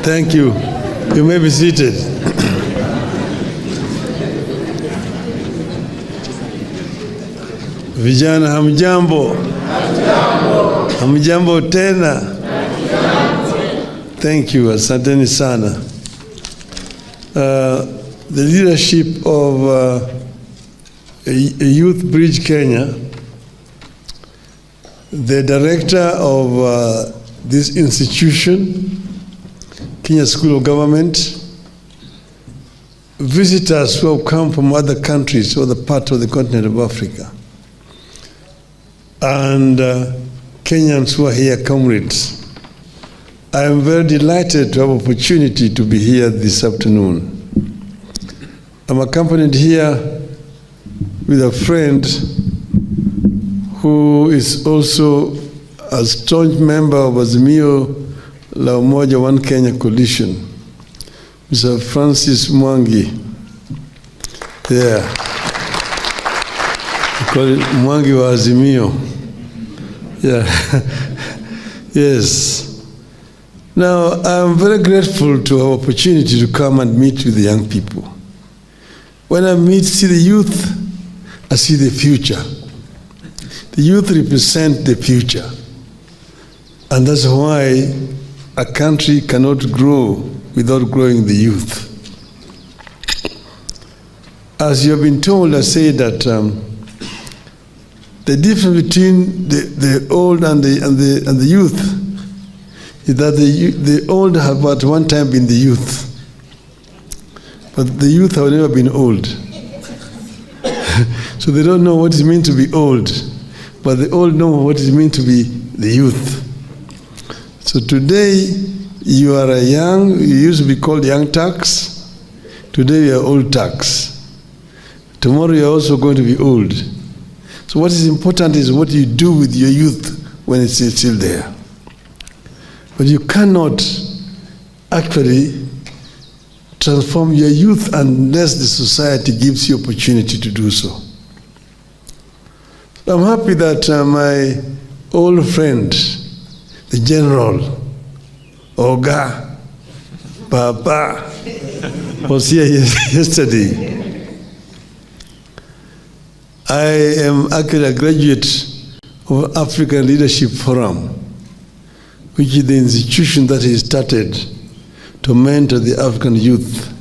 Thank you. You may be seated. Vijana hamjambo. Hamjambo tena. Thank you. Asanteni sana. The leadership of Youth Bridge Kenya, the director of this institution, Kenya School of Government, visitors who have come from other countries, other parts of the continent of Africa, and Kenyans who are here, comrades. I am very delighted to have opportunity to be here this afternoon. I'm accompanied here with a friend who is also a staunch member of Azimio La Umoja One Kenya Coalition, Mr. Francis Mwangi. Yeah. We call it Mwangi wa Azimio. Yeah. Yes. Now, I'm very grateful to have opportunity to come and meet with the young people. When I see the youth, I see the future. The youth represent the future. And that's why a country cannot grow without growing the youth. As you have been told, I say that the difference between the old and the youth is that the old have at one time been the youth, but the youth have never been old. So they don't know what it means to be old, but the old know what it means to be the youth. So today you are a young, you used to be called young tax, today you are old tax. Tomorrow you are also going to be old. So what is important is what you do with your youth when it's still there. But you cannot actually transform your youth unless the society gives you opportunity to do so. I'm happy that my old friend, the General Oga Papa, was here yesterday. I am actually a graduate of African Leadership Forum, which is the institution that he started to mentor the African youth.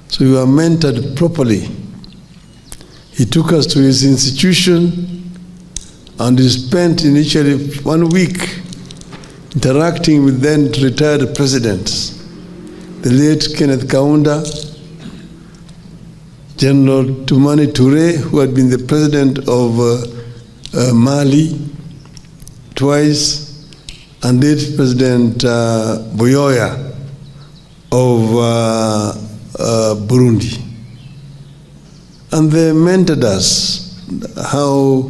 So we were mentored properly. He took us to his institution and he spent initially 1 week interacting with then retired presidents, the late Kenneth Kaunda, General Tumani Toure, who had been the president of Mali twice, and late President Buyoya of Burundi. And they mentored us how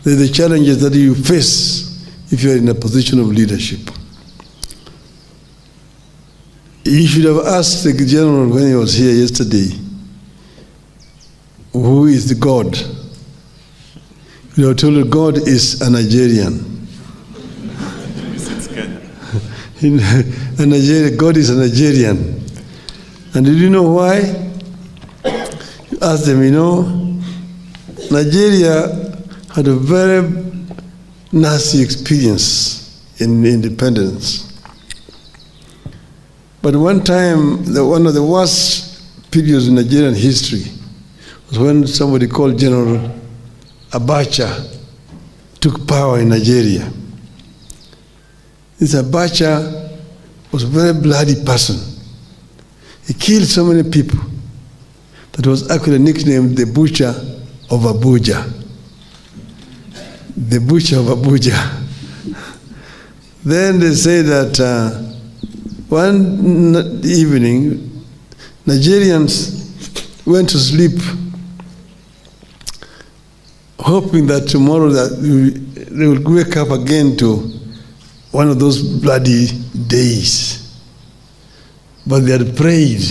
the challenges that you face if you are in a position of leadership. You should have asked the general when he was here yesterday, who is the God? You have told him God is a Nigerian. God is a Nigerian. And did you know why? You ask them, you know, Nigeria had a very nasty experience in independence. But one time, one of the worst periods in Nigerian history was when somebody called General Abacha took power in Nigeria. This Abacha was a very bloody person. He killed so many people that was actually nicknamed the Butcher of Abuja. The Butcher of Abuja. Then they say that one evening, Nigerians went to sleep hoping that tomorrow that they would wake up again to one of those bloody days. But they had prayed.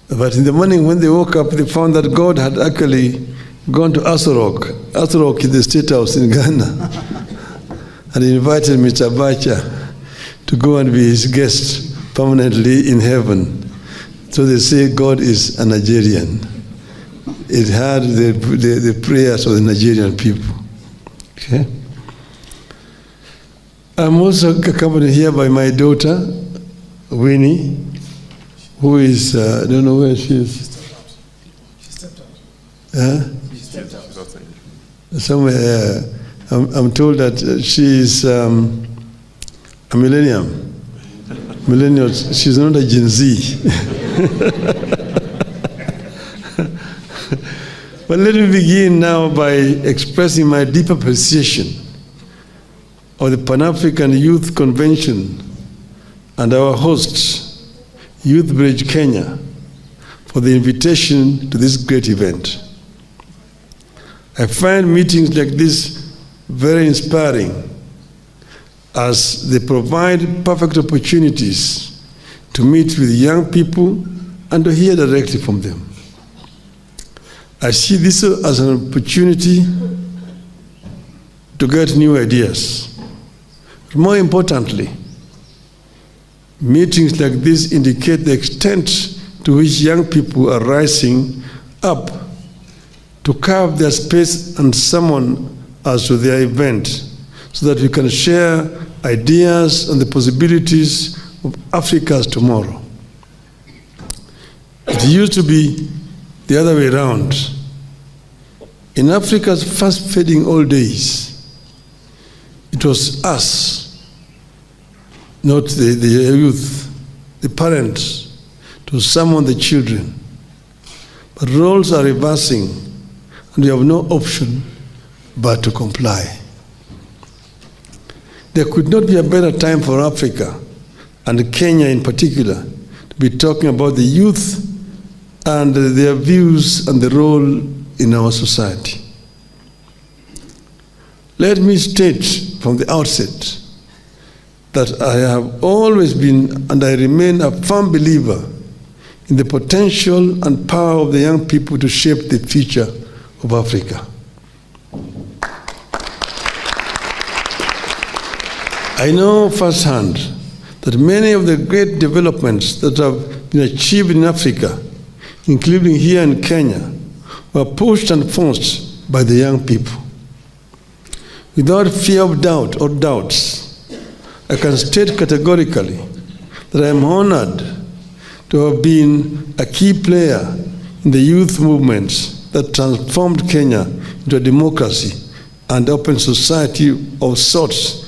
But in the morning when they woke up, they found that God had actually gone to Aso Rock is the state house in Ghana, and he invited Mr. Abacha to go and be his guest permanently in heaven. So they say God is a Nigerian. It had the prayers of the Nigerian people. Okay. I'm also accompanied here by my daughter, Winnie, who is, I don't know where she is. She stepped out. She stepped out. Somewhere, I'm told that she is a millennium. Millennial, she's not a Gen Z. But let me begin now by expressing my deep appreciation of the Pan-African Youth Convention and our hosts, Youth Bridge Kenya, for the invitation to this great event. I find meetings like this very inspiring, as they provide perfect opportunities to meet with young people and to hear directly from them. I see this as an opportunity to get new ideas. More importantly, meetings like this indicate the extent to which young people are rising up to carve their space and summon us to their event, so that we can share ideas and the possibilities of Africa's tomorrow. It used to be the other way around. In Africa's fast-fading old days, it was us, not the youth, the parents, to summon the children. But roles are reversing, and we have no option but to comply. There could not be a better time for Africa, and Kenya in particular, to be talking about the youth and their views and the role in our society. Let me state from the outset that I have always been, and I remain, a firm believer in the potential and power of the young people to shape the future of Africa. I know firsthand that many of the great developments that have been achieved in Africa, including here in Kenya, were pushed and forced by the young people. Without fear of doubt or doubts, I can state categorically that I am honored to have been a key player in the youth movements that transformed Kenya into a democracy and open society of sorts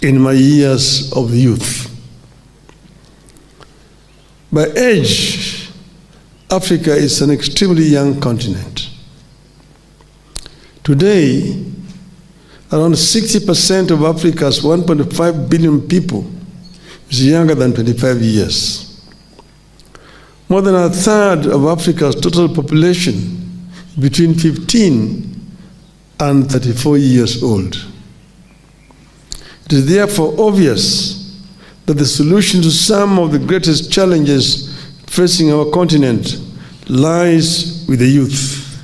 in my years of youth. By age, Africa is an extremely young continent. Today, around 60% of Africa's 1.5 billion people is younger than 25 years. More than a third of Africa's total population is between 15 and 34 years old. It is therefore obvious that the solution to some of the greatest challenges facing our continent lies with the youth.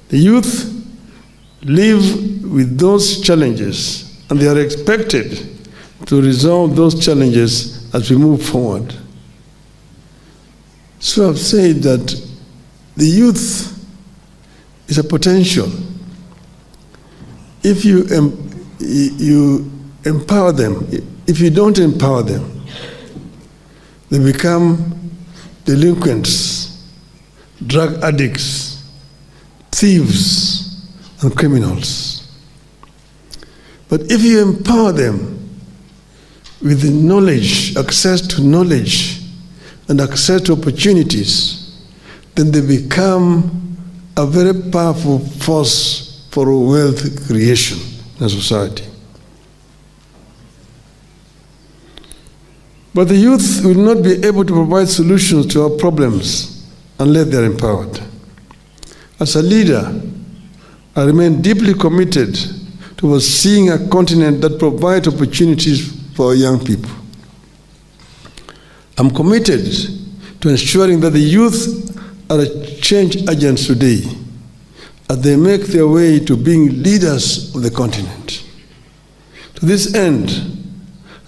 The youth live with those challenges, and they are expected to resolve those challenges as we move forward. So I've said that the youth is a potential. If you empower them, if you don't empower them, they become delinquents, drug addicts, thieves, and criminals. But if you empower them with the knowledge, access to knowledge, and access to opportunities, then they become a very powerful force for wealth creation in a society. But the youth will not be able to provide solutions to our problems unless they are empowered. As a leader, I remain deeply committed towards seeing a continent that provides opportunities for our young people. I'm committed to ensuring that the youth are change agents today as they make their way to being leaders of the continent. To this end,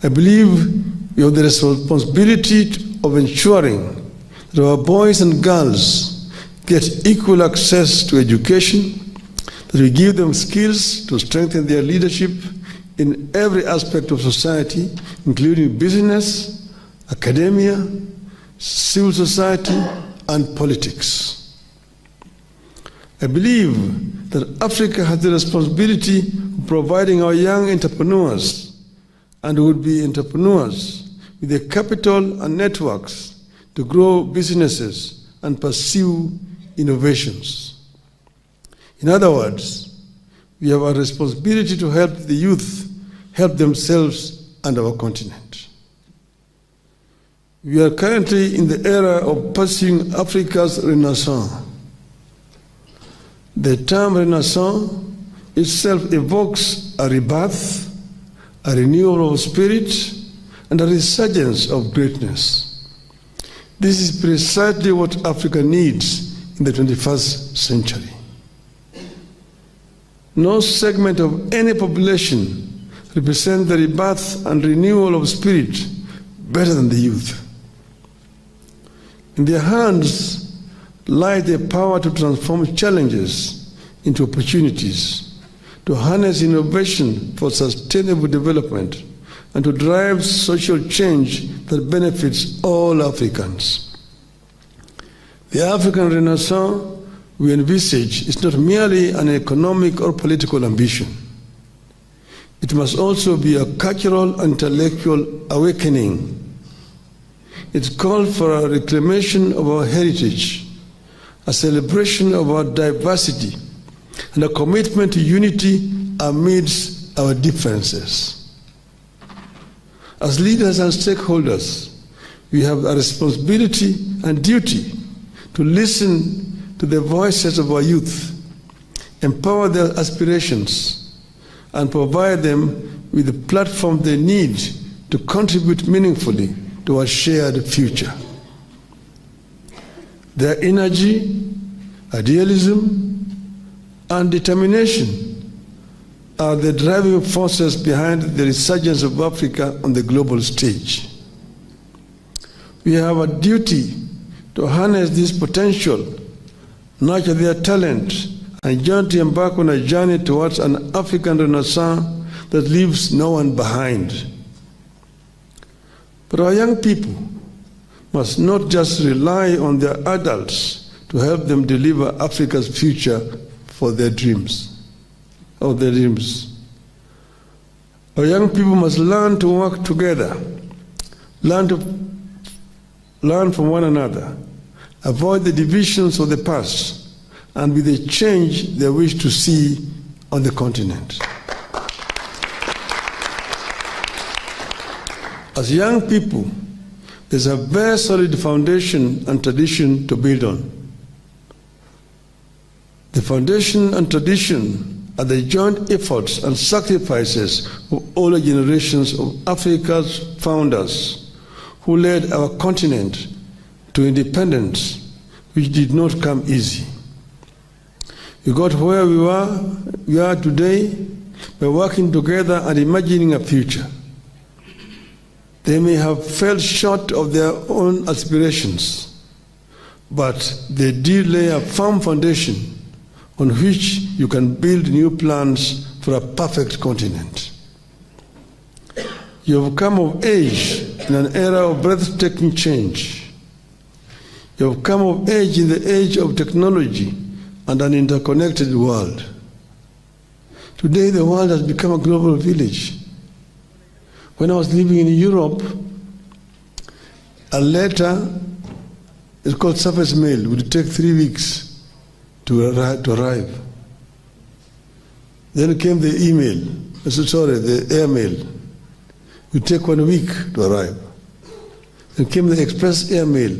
I believe we have the responsibility of ensuring that our boys and girls get equal access to education, that we give them skills to strengthen their leadership in every aspect of society, including business, academia, civil society, and politics. I believe that Africa has the responsibility of providing our young entrepreneurs and would-be entrepreneurs with the capital and networks to grow businesses and pursue innovations. In other words, we have a responsibility to help the youth help themselves and our continent. We are currently in the era of pursuing Africa's renaissance. The term renaissance itself evokes a rebirth, a renewal of spirit, and a resurgence of greatness. This is precisely what Africa needs in the 21st century. No segment of any population represents the rebirth and renewal of spirit better than the youth. In their hands lies the power to transform challenges into opportunities, to harness innovation for sustainable development, and to drive social change that benefits all Africans. The African Renaissance we envisage is not merely an economic or political ambition. It must also be a cultural and intellectual awakening. It calls for a reclamation of our heritage, a celebration of our diversity, and a commitment to unity amidst our differences. As leaders and stakeholders, we have a responsibility and duty to listen to the voices of our youth, empower their aspirations, and provide them with the platform they need to contribute meaningfully to our shared future. Their energy, idealism, and determination are the driving forces behind the resurgence of Africa on the global stage. We have a duty to harness this potential, nurture their talent, and jointly embark on a journey towards an African Renaissance that leaves no one behind. But our young people must not just rely on their adults to help them deliver Africa's future for their dreams. Our young people must learn to work together, learn from one another, avoid the divisions of the past, and be the change they wish to see on the continent. As young people, there's a very solid foundation and tradition to build on. The foundation and tradition are the joint efforts and sacrifices of older generations of Africa's founders who led our continent to independence, which did not come easy. We got where we are today by working together and imagining a future. They may have fell short of their own aspirations, but they did lay a firm foundation on which you can build new plans for a perfect continent. You have come of age in an era of breathtaking change. You have come of age in the age of technology and an interconnected world. Today, the world has become a global village. When I was living in Europe, a letter, it's called surface mail, would take 3 weeks to arrive. Then came the email, the airmail. It would take 1 week to arrive. Then came the express airmail,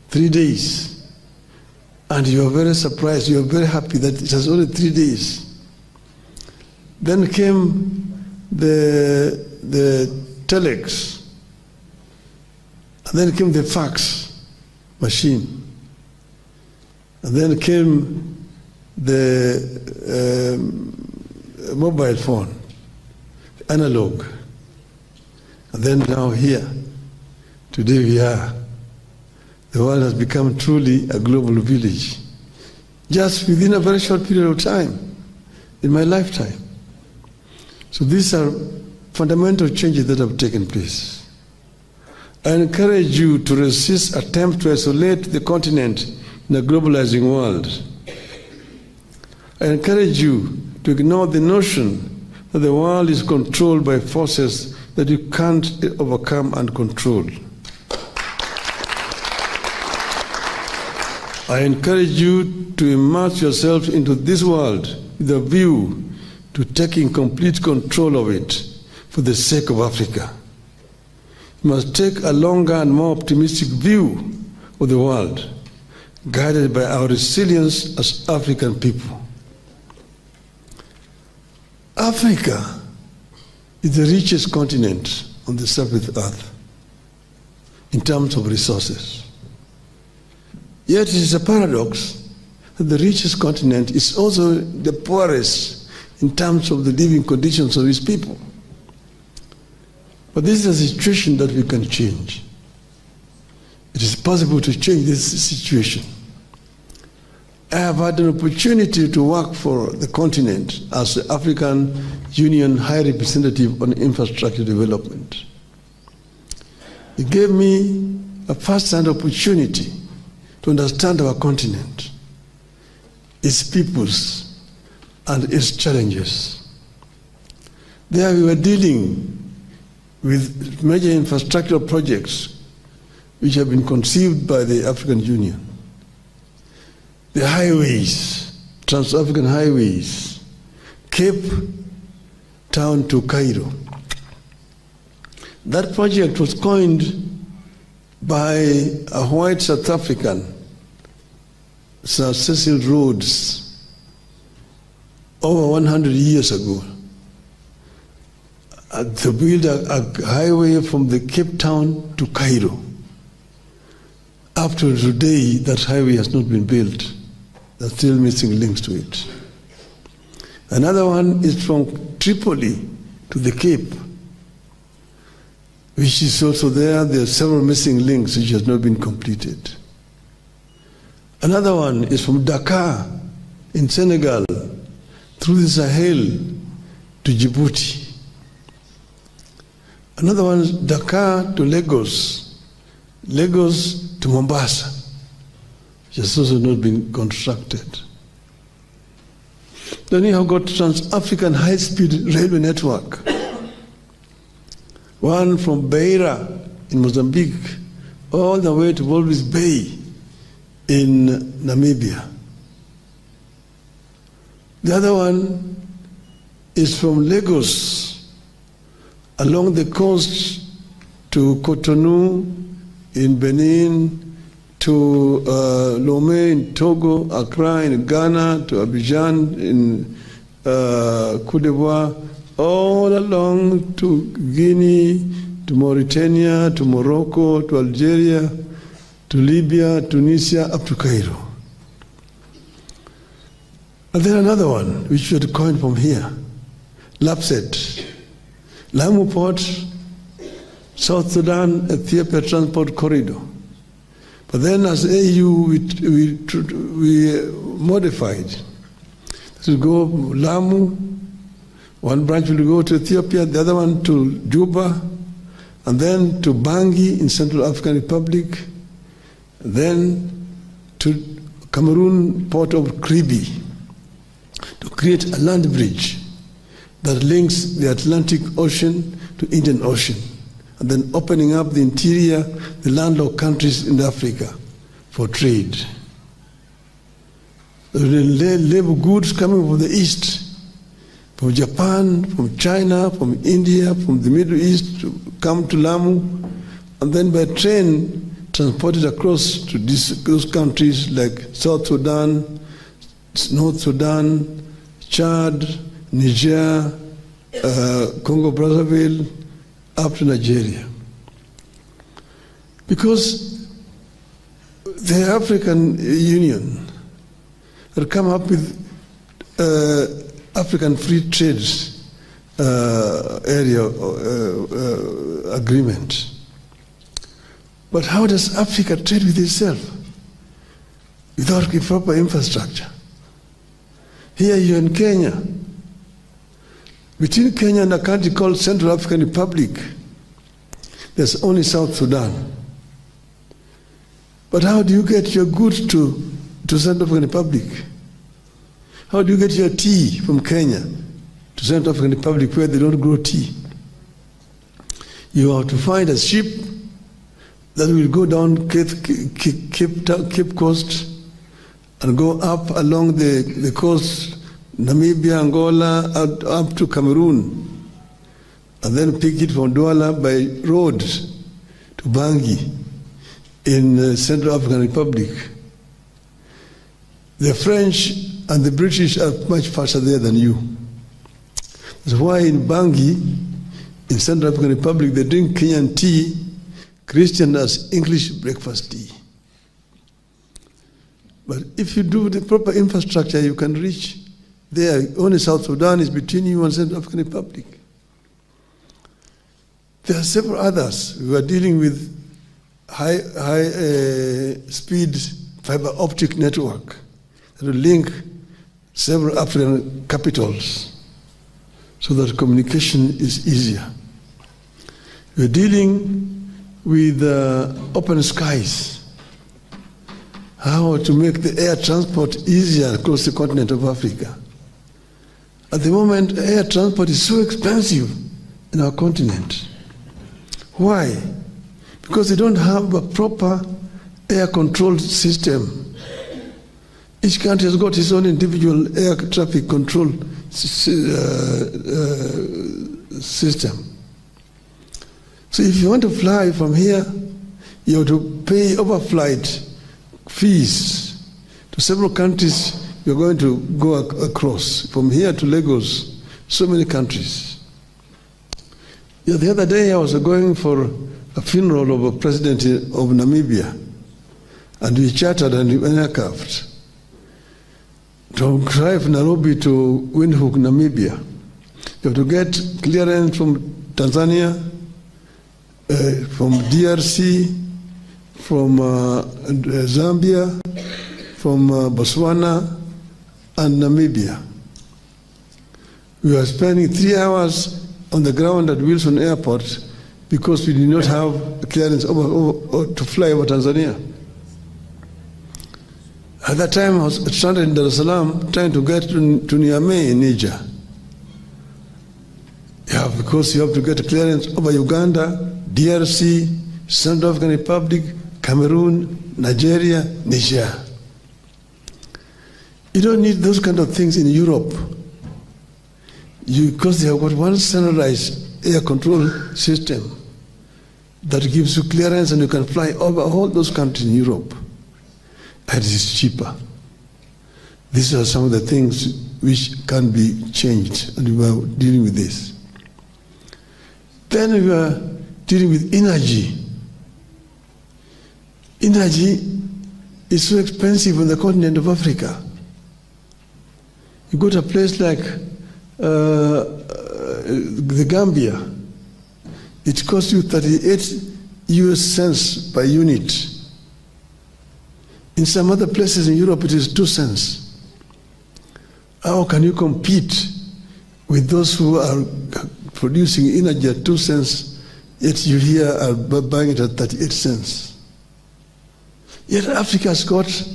3 days. And you are very surprised, you are very happy that it has only 3 days. Then came the telex, and then came the fax machine, and then came the mobile phone, analog, And then now here, today we are. The world has become truly a global village. Just within a very short period of time, in my lifetime. So these are fundamental changes that have taken place. I encourage you to resist attempts to isolate the continent in a globalizing world. I encourage you to ignore the notion that the world is controlled by forces that you can't overcome and control. I encourage you to immerse yourself into this world with a view to taking complete control of it for the sake of Africa. You must take a longer and more optimistic view of the world, guided by our resilience as African people. Africa is the richest continent on the surface of the earth in terms of resources. Yet it is a paradox that the richest continent is also the poorest in terms of the living conditions of its people. But this is a situation that we can change. It is possible to change this situation. I have had an opportunity to work for the continent as the African Union High Representative on Infrastructure Development. It gave me a first-hand opportunity to understand our continent, its peoples, and its challenges. There we were dealing with major infrastructural projects which have been conceived by the African Union. The highways, trans-African highways, Cape Town to Cairo. That project was coined by a white South African, Sir Cecil Rhodes, over 100 years ago, to build a highway from the Cape Town to Cairo. Up to today, that highway has not been built. There are still missing links to it. Another one is from Tripoli to the Cape, which is also there. There are several missing links which has not been completed. Another one is from Dakar in Senegal through the Sahel to Djibouti. Another one is Dakar to Lagos, Lagos to Mombasa, which has also not been constructed. Then you have got Trans-African high-speed railway network. One from Beira in Mozambique all the way to Walvis Bay in Namibia. The other one is from Lagos along the coast to Cotonou in Benin, to Lomé in Togo, Accra in Ghana, to Abidjan in Côte d'Ivoire, all along to Guinea, to Mauritania, to Morocco, to Algeria, to Libya, Tunisia, up to Cairo. And then another one, which we had coined from here, Lapset, Lamu Port, South Sudan, Ethiopia Transport Corridor. But then as AU, we modified. To go Lamu, one branch will go to Ethiopia, the other one to Juba, and then to Bangui in Central African Republic, then to Cameroon port of Kribi, to create a land bridge that links the Atlantic Ocean to Indian Ocean, and then opening up the interior, the landlocked countries in Africa for trade. The labor goods coming from the east, from Japan, from China, from India, from the Middle East, to come to Lamu, and then by train transported across to those countries like South Sudan, North Sudan, Chad, Niger, Congo-Brazzaville, up to Nigeria. Because the African Union had come up with African Free Trade area agreement. But how does Africa trade with itself without a proper infrastructure? Here you're in Kenya. Between Kenya and a country called Central African Republic, there's only South Sudan. But how do you get your goods to Central African Republic? How do you get your tea from Kenya to Central African Republic where they don't grow tea? You have to find a ship that will go down Cape Coast and go up along the coast, Namibia, Angola, up to Cameroon, and then pick it from Douala by road to Bangui in Central African Republic. The French and the British are much faster there than you. That's why in Bangui, in Central African Republic, they drink Kenyan tea, Christian as English breakfast tea. But if you do the proper infrastructure, you can reach there. Only South Sudan is between you and Central African Republic. There are several others who are dealing with high speed fiber optic network that will link several African capitals so that communication is easier. We're dealing with open skies, how to make the air transport easier across the continent of Africa. At the moment, air transport is so expensive in our continent. Why? Because they don't have a proper air control system. Each country has got its own individual air traffic control system. So if you want to fly from here, you have to pay overflight fees to several countries you're going to go across. From here to Lagos, so many countries. Yeah, the other day I was going for a funeral of a president of Namibia, and we chartered an aircraft to drive Nairobi to Windhoek, Namibia. You have to get clearance from Tanzania, from DRC, from Zambia, from Botswana, and Namibia. We were spending 3 hours on the ground at Wilson Airport because we did not have clearance to fly over Tanzania. At that time, I was stranded in Dar es Salaam trying to get to Niamey in Niger. Yeah, because you have to get a clearance over Uganda, DRC, Central African Republic, Cameroon, Nigeria, Niger. You don't need those kind of things in Europe. Because they have got one standardized air control system that gives you clearance and you can fly over all those countries in Europe. And it is cheaper. These are some of the things which can be changed, and we are dealing with this. Then we are dealing with energy. Energy is so expensive on the continent of Africa. You go to a place like the Gambia, it costs you 38 US cents per unit. In some other places in Europe, it is 2 cents. How can you compete with those who are producing energy at 2 cents, yet you here are buying it at 38 cents? Yet Africa has got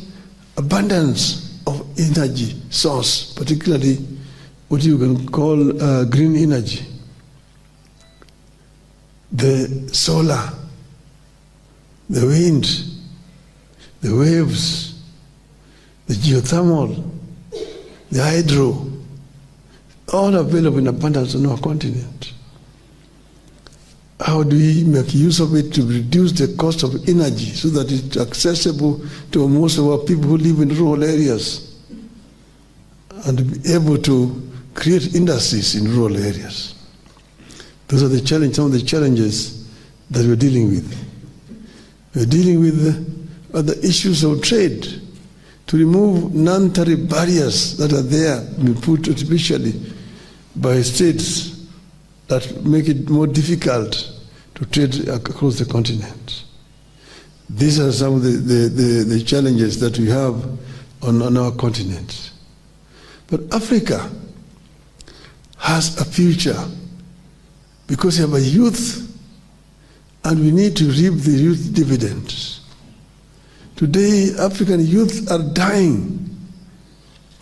abundance of energy source, particularly what you can call green energy. The solar, the wind, the waves, the geothermal, the hydro, all available in abundance on our continent. How do we make use of it to reduce the cost of energy so that it's accessible to most of our people who live in rural areas and be able to create industries in rural areas? Those are some of the challenges that we're dealing with. We're dealing with other issues of trade, to remove non-tariff barriers that are there, put artificially by states that make it more difficult to trade across the continent. These are some of the challenges that we have on our continent. But Africa has a future because we have a youth, and we need to reap the youth dividends. Today, African youth are dying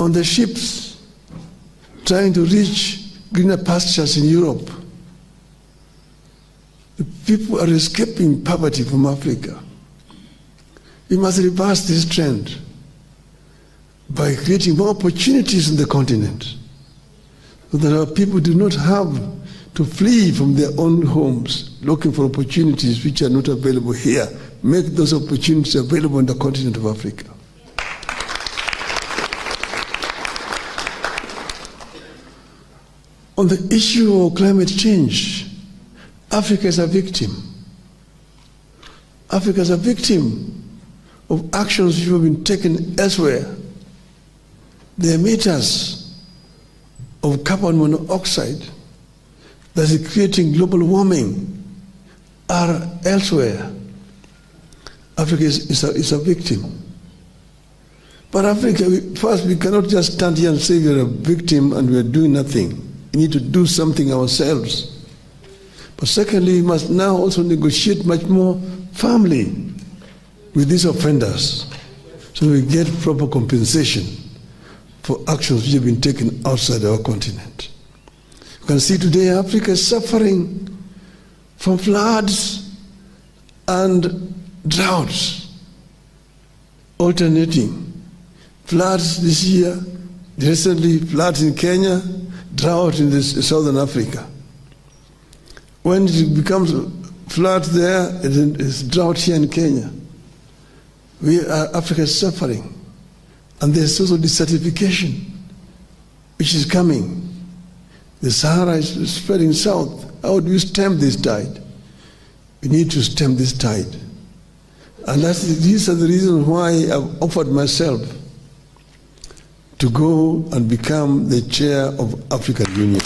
on the ships, trying to reach greener pastures in Europe. The people are escaping poverty from Africa. We must reverse this trend by creating more opportunities on the continent, so that our people do not have to flee from their own homes looking for opportunities which are not available here. Make those opportunities available on the continent of Africa. On the issue of climate change, Africa is a victim. Africa is a victim of actions which have been taken elsewhere. The emitters of carbon monoxide that is creating global warming are elsewhere. Africa is a victim. But Africa, first, we cannot just stand here and say we are a victim and we are doing nothing. We need to do something ourselves. But secondly, we must now also negotiate much more firmly with these offenders, so we get proper compensation for actions which have been taken outside our continent. You can see today Africa is suffering from floods and droughts, alternating. Floods this year, recently floods in Kenya, drought in southern Africa. When it becomes floods there, it's drought here in Kenya. Africa is suffering. And there's also desertification, which is coming. The Sahara is spreading south. How do you stem this tide? We need to stem this tide. And these are the reasons why I've offered myself to go and become the chair of African Union.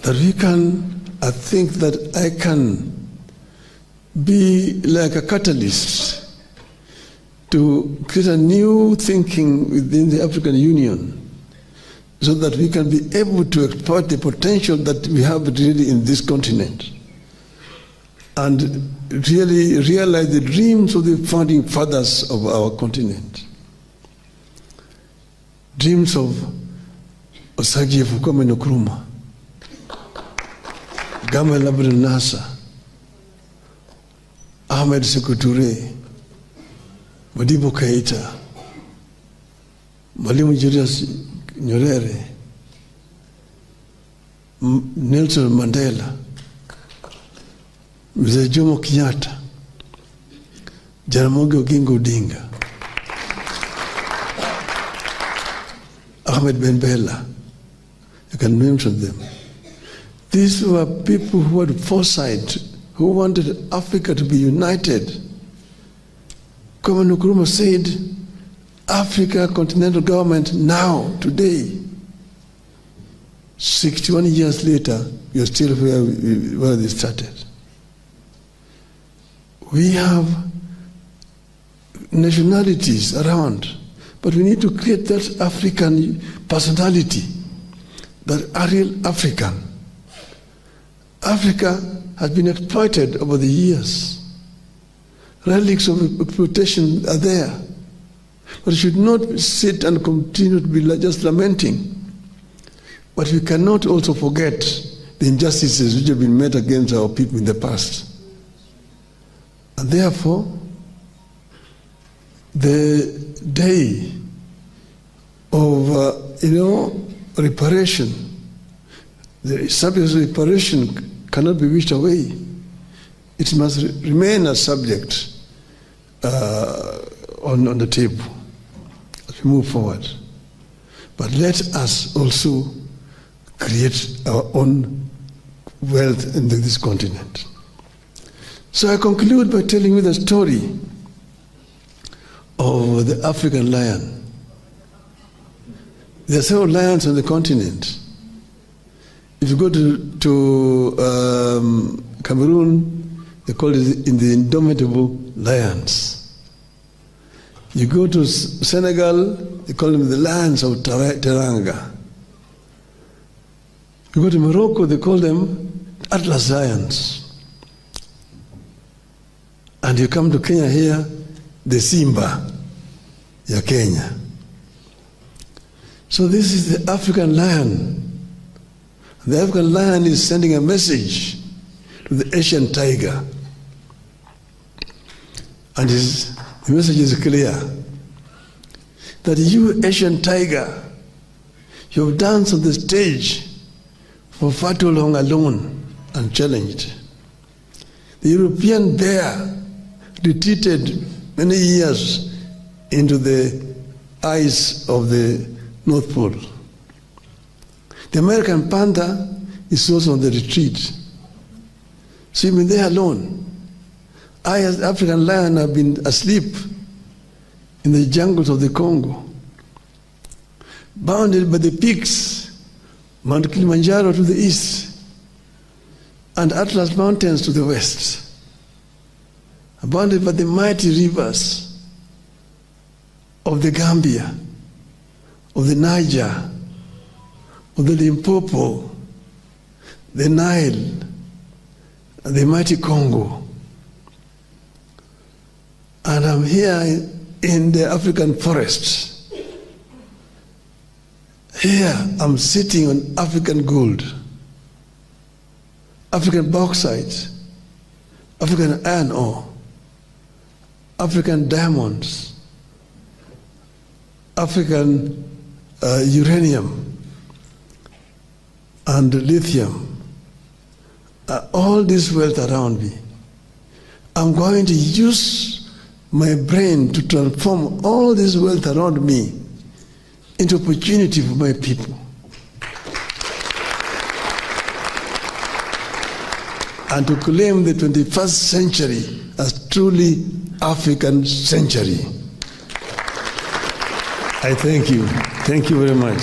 That we can, I think that I can be like a catalyst to create a new thinking within the African Union, so that we can be able to exploit the potential that we have really in this continent and really realize the dreams of the founding fathers of our continent. Dreams of Osagie Kwame Nkrumah, Gamal Abdel Nasser, Ahmed Sékou Touré, Modibo Keïta, Mwalimu Julius Nyerere, Nelson Mandela, Mzee Jomo Kenyatta, Jaramogi Oginga Odinga, Ahmed Ben Bella. I can mention them. These were people who had foresight, who wanted Africa to be united. Kwame Nkrumah said, Africa continental government now, today. 61 years later, we are still where they started. We have nationalities around, but we need to create that African personality, that are real African. Africa has been exploited over the years. Relics of exploitation are there. But we should not sit and continue to be just lamenting. But we cannot also forget the injustices which have been made against our people in the past. And therefore, the day of reparation, the subject of reparation cannot be wished away. It must remain a subject on the table as we move forward. But let us also create our own wealth in this continent. So I conclude by telling you the story of the African lion. There are several lions on the continent. If you go to Cameroon, they call it in the indomitable lions. You go to Senegal, they call them the lions of Teranga. You go to Morocco, they call them Atlas lions. And you come to Kenya here, the Simba, ya Kenya. So this is the African lion. The African lion is sending a message to the Asian tiger. And the message is clear. That you, Asian tiger, you have danced on the stage for far too long alone, unchallenged. The European bear retreated many years into the ice of the North Pole. The American panther is also on the retreat. So you've been there alone. I, as African lion, have been asleep in the jungles of the Congo, bounded by the peaks, Mount Kilimanjaro to the east, and Atlas Mountains to the west, bounded by the mighty rivers of the Gambia, of the Niger, of the Limpopo, the Nile, and the mighty Congo. And I'm here in the African forests. Here I'm sitting on African gold, African bauxite, African iron ore, African diamonds, African uranium and lithium, all this wealth around me. I'm going to use my brain to transform all this wealth around me into opportunity for my people. And to claim the 21st century as truly African century. I thank you. Thank you very much.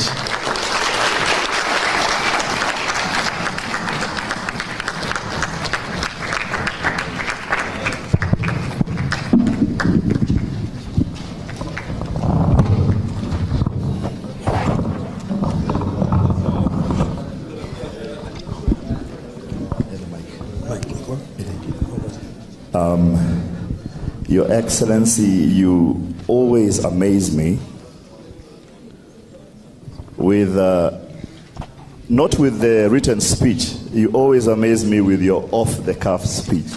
Your Excellency, you always amaze me with, not with the written speech, you always amaze me with your off-the-cuff speech.